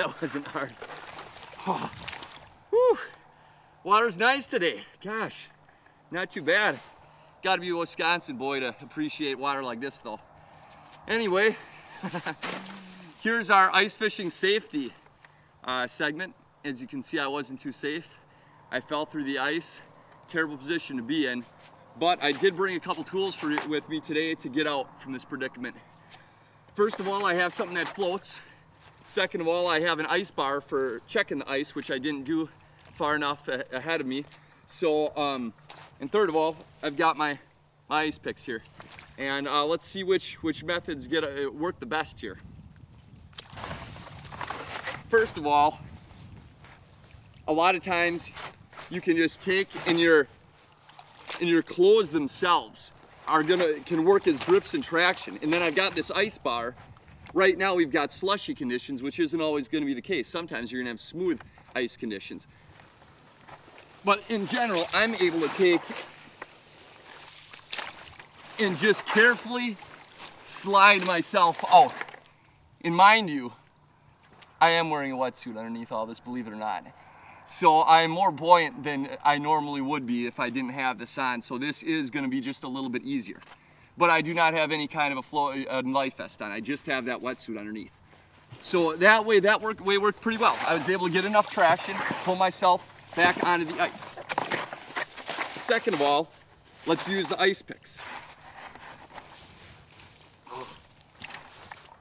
that wasn't hard. Oh. Whew. Water's nice today. Gosh, not too bad. Gotta be a Wisconsin boy to appreciate water like this though. Anyway, here's our ice fishing safety segment. As you can see, I wasn't too safe. I fell through the ice. Terrible position to be in. But I did bring a couple tools with me today to get out from this predicament. First of all, I have something that floats. Second of all, I have an ice bar for checking the ice, which I didn't do far enough ahead of me. So, and third of all, I've got my ice picks here. And let's see which methods work the best here. First of all, a lot of times you can just take and your clothes themselves can work as grips and traction. And then I've got this ice bar. Right now we've got slushy conditions, which isn't always going to be the case. Sometimes you're going to have smooth ice conditions. But in general, I'm able to take and just carefully slide myself out. And mind you, I am wearing a wetsuit underneath all this, believe it or not. So I'm more buoyant than I normally would be if I didn't have this on. So this is going to be just a little bit easier. But I do not have any kind of a life vest on. I just have that wetsuit underneath. So that way worked pretty well. I was able to get enough traction, pull myself back onto the ice. Second of all, let's use the ice picks.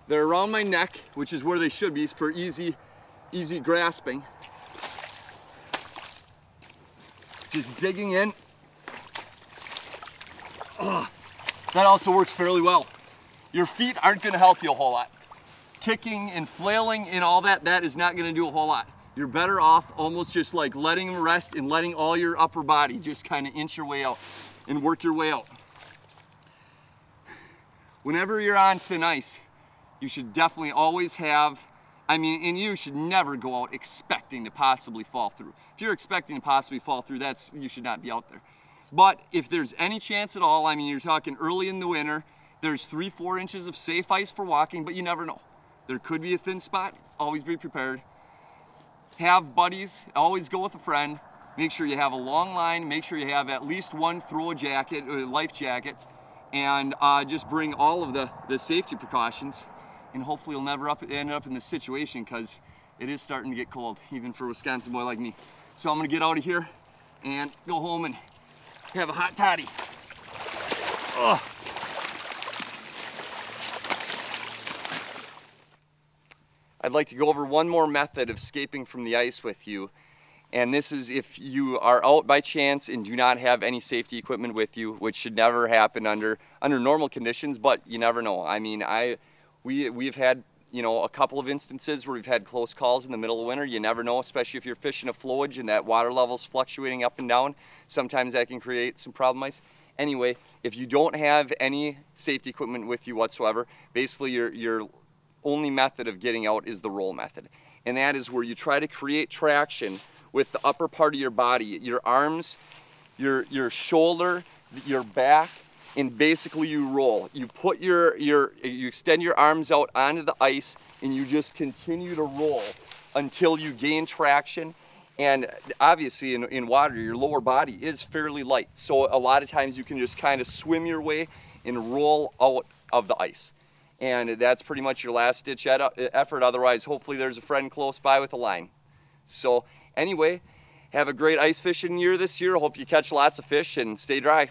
They're around my neck, which is where they should be for easy grasping. Just digging in. That also works fairly well. Your feet aren't going to help you a whole lot. Kicking and flailing and all that is not going to do a whole lot. You're better off almost just like letting them rest and letting all your upper body just kind of inch your way out and work your way out. Whenever you're on thin ice, you should definitely always have, and you should never go out expecting to possibly fall through. If you're expecting to possibly fall through, you should not be out there. But if there's any chance at all, you're talking early in the winter, there's 3-4 inches of safe ice for walking, but you never know. There could be a thin spot, always be prepared. Have buddies, always go with a friend. Make sure you have a long line, make sure you have at least one throw jacket, or life jacket, and just bring all of the safety precautions, and hopefully you'll never end up in this situation because it is starting to get cold, even for a Wisconsin boy like me. So I'm gonna get out of here and go home and have a hot toddy. Ugh. I'd like to go over one more method of escaping from the ice with you. And this is if you are out by chance and do not have any safety equipment with you, which should never happen under normal conditions, but you never know. We've had a couple of instances where we've had close calls in the middle of winter. You never know, especially if you're fishing a flowage and that water level's fluctuating up and down. Sometimes that can create some problem ice. Anyway, if you don't have any safety equipment with you whatsoever, basically your only method of getting out is the roll method. And that is where you try to create traction with the upper part of your body, your arms, your shoulder, your back, and basically you roll. You put you extend your arms out onto the ice and you just continue to roll until you gain traction. And obviously in water, your lower body is fairly light. So a lot of times you can just kind of swim your way and roll out of the ice. And that's pretty much your last ditch effort. Otherwise, hopefully there's a friend close by with a line. So anyway, have a great ice fishing year this year. I hope you catch lots of fish and stay dry.